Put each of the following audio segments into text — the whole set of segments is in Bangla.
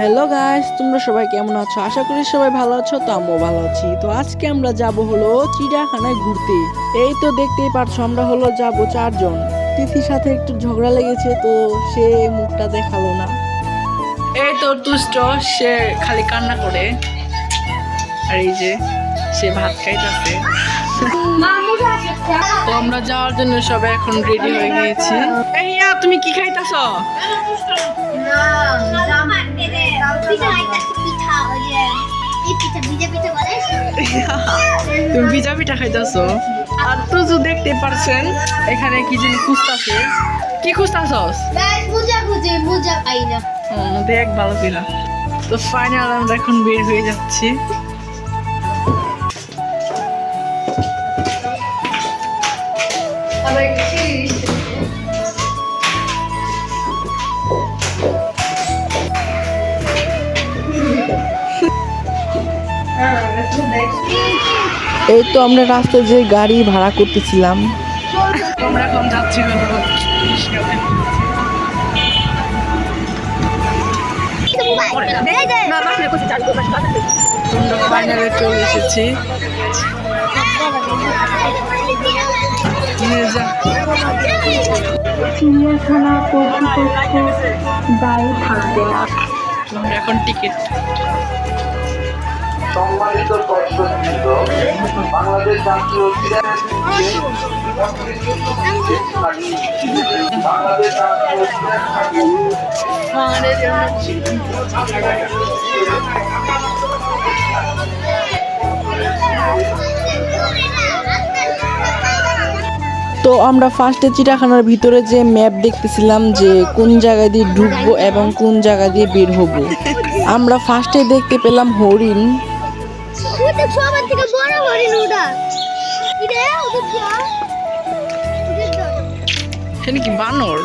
হ্যালো গাইস, তোমরা সবাই কেমন আছো? আশা করি সবাই ভালো আছো। তো আমিও ভালো আছি। তো আজকে আমরা যাব হলো চিড়িয়াখানায় ঘুরতে। এই তো দেখতেই পারছো, আমরা হলো যাব 4 জন। তিথির সাথে একটু ঝগড়া লেগেছে, তো সে মুখটা দেখালো না। এই তো দুষ্ট, সে খালি কান্না করে। আর এই যে সে ভাত খাইতেছে। তো আমরা যাওয়ার জন্য সবাই এখন রেডি হয়ে গিয়েছি। এইয়া তুমি কি খাইতেছ? তুমি ভিজা পিঠা খাইতেছো। আর তুজু দেখতে পারছেন এখানে কি জিনিস খুঁজতেছে। কি খুঁজতেছস? দেখ ভালো কিনা। তো ফাইনাল আমরা এখন বের হয়ে যাচ্ছি। এই তো আমরা রাস্তায় যে গাড়ি ভাড়া করতেছিলাম। আমরা এখন যাচ্ছি ফাইনালে চলে এসেছি। চিড়িয়াখানা কর্তৃপক্ষ দায়ী থাকবে না। এখন টিকিট। সম্মানিত দর্শকবৃন্দ, বাংলাদেশ জাতীয় তো আমরা ফার্স্টে চিড়িয়াখানার ভিতরে যে ম্যাপ দেখতেছিলাম যে কোন জায়গা দিয়ে ঢুকবো এবং কোন জায়গা দিয়ে বের হব। আমরা ফার্স্টে দেখতে পেলাম হরিণ। সেটা কি বানর?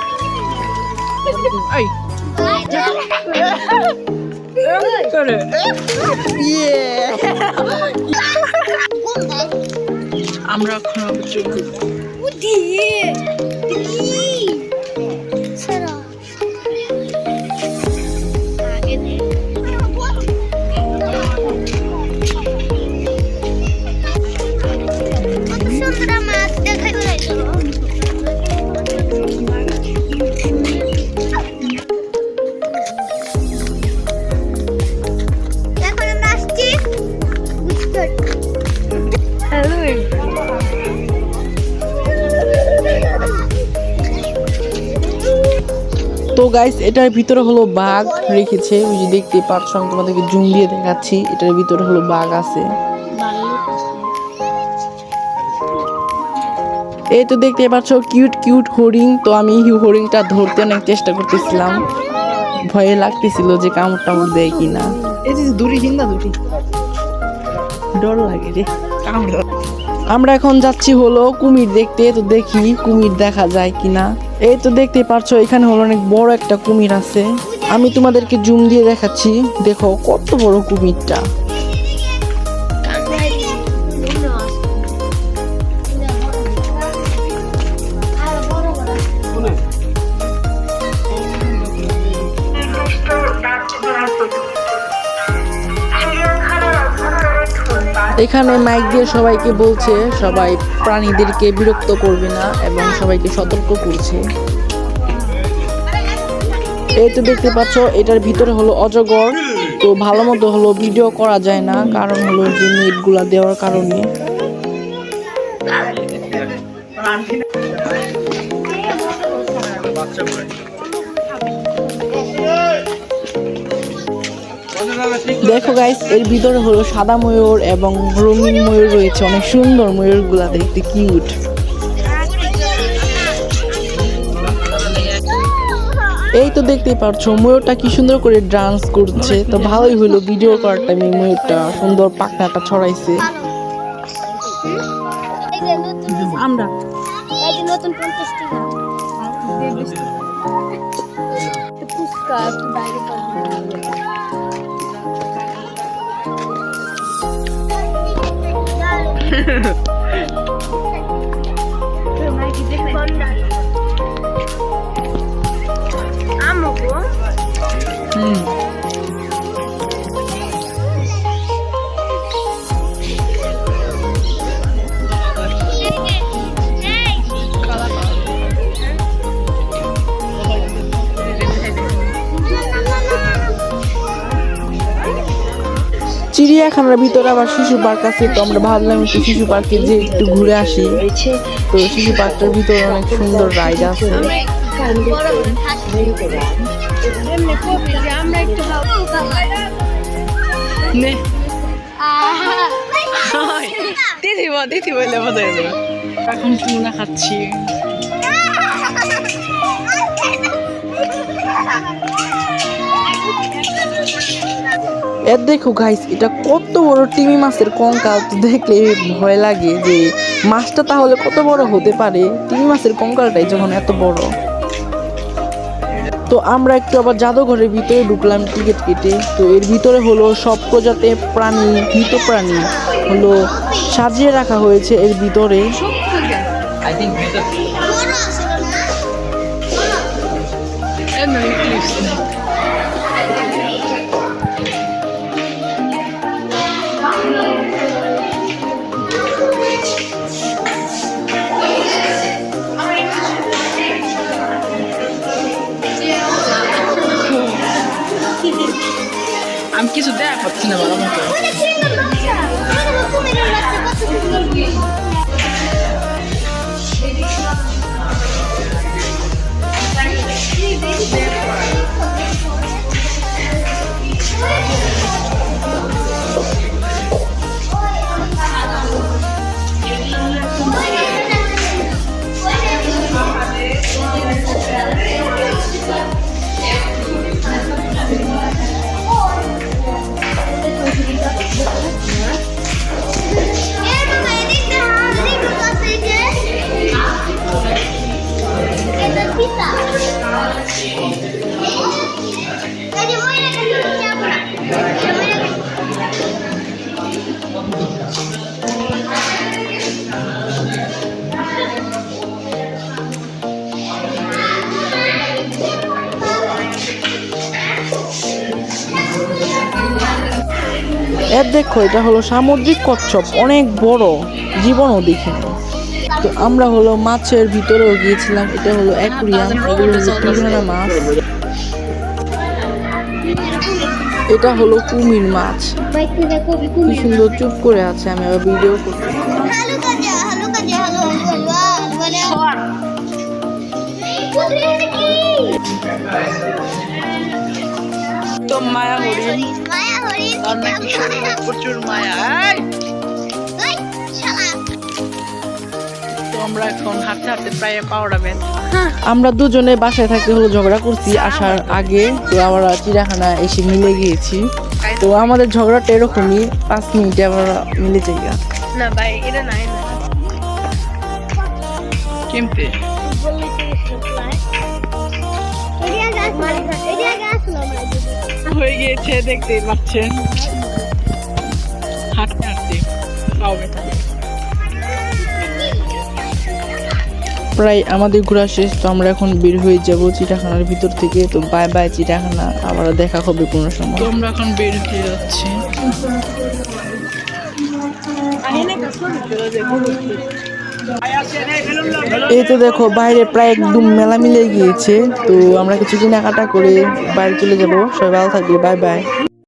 আমরা এখন তো গাইস, এটার ভিতরে হলো বাঘ রেখেছে। ওই যে দেখতে পাচ্ছ, আমি তোমাদেরকে জুম দিয়ে দেখাচ্ছি। এটার ভিতরে হলো বাঘ আছে। এই তো দেখতে পাচ্ছ কিউট কিউট হরিণ। তো আমি হরিণটা ধরতে অনেক চেষ্টা করতেছিলাম, ভয়ে লাগতেছিল যে কামড় টামড় দেয় কিনা। এই যে দূরে হিন্দা দুটি ডর লাগে রে কামড়। আমরা এখন যাচ্ছি হলো কুমির দেখতে। তো দেখি কুমির দেখা যায় কিনা। এই তো দেখতে পাচ্ছ, এখানে হলো অনেক বড় একটা কুমির আছে। আমি তোমাদেরকে জুম দিয়ে দেখাচ্ছি, দেখো কত বড় কুমিরটা। এখানে মাইক দিয়ে সবাইকে বলছে সবাই প্রাণীদেরকে বিরক্ত করবে না এবং সবাইকে সতর্ক করছে। এই তো দেখতে পাচ্ছ, এটার ভিতরে হলো অজগর। তো ভালো মতো হলো ভিডিও করা যায় না, কারণ হলো যে নেটগুলা দেওয়ার কারণে। দেখো গাইস, এর ভিতরে হলো সাদা ময়ূর এবং রঙিন ময়ূর রয়েছে। অনেক সুন্দর ময়ূরগুলা, দেখতে কিউট। এই তো দেখতেই পারছো ময়ূরটা কি সুন্দর করে ডান্স করছে। তো ভালোই হলো ভিডিও করার টাইমে ময়ূরটা সুন্দর পাখনাটা ছড়াইছে। আমরা নতুন 50 টাকা পুস্কা বাইরে চিড়িয়াখানার ভিতরে আবার শিশু পার্ক আছে, তো আমরা ভাবলাম একটু শিশু পার্কে যে একটু ঘুরে আসি। তো শিশু পার্কটার ভিতরে অনেক সুন্দর রাইড আছে। এখন চুনা খাচ্ছি। এর দেখো গাইস, এটা কত বড় টিমি মাছের কঙ্কাল। তো দেখলে ভয় লাগে যে মাছটা তাহলে কত বড় হতে পারে, টিমি মাছের কঙ্কালটাই যখন এত বড়। তো আমরা একটু আবার জাদুঘরের ভিতরে ঢুকলাম টিকিট কেটে। তো এর ভিতরে হলো সব প্রজাতির প্রাণী, মৃত প্রাণী হলো সাজিয়ে রাখা হয়েছে এর ভিতরে। আমি কিছু দেখা পাচ্ছি না ভালো মতো। এর দেখো, এটা হলো সামুদ্রিক কচ্ছপ, অনেক বড়, জীবনও দেখিনি। তো আমরা হলো মাছের ভিতরেও গিয়েছিলাম। এটা হলো অ্যাকুরিয়াম, এগুলো হলো পিরানা মাছ। এটা হলো কুমির মাছ, কি সুন্দর চুপ করে আছে। আমি আবার ভিডিও করতে তো মায়া হরিণ, তার নাকি শরীরে প্রচুর মায়া। তো আমরা এখন হাঁটতে হাঁটতে প্রায় 12টা বেজে। আমরা দুজনে বাসায় থাকতে হলো ঝগড়া করছি আসার আগে। তো আমরা চিড়িয়াখানা এসে মিলে গিয়েছি। তো আমাদের ঝগড়াটা এরকমই, 5 মিনিটে আমরা মিলে যাই। না ভাই, এটা নাই না কেমতে হয়ে গিয়েছে দেখতেই পাচ্ছেন। হাঁটতে হাঁটতে পাও ব্যথা। প্রায় আমাদের ঘোরা শেষ। তো আমরা এখন বের হয়ে যাব চিড়িয়াখানার ভিতর থেকে। তো বাই বাই চিড়িয়াখানা, আবার দেখা হবে কোনো সময়। তো আমরা এখন বের হয়ে যাচ্ছি। এই তো দেখো বাইরে প্রায় একদম মেলা মিলে গিয়েছে। তো আমরা কিছু কেনাকাটা করে বাইরে চলে যাব। সবাই ভালো থাকবে, বাই বাই।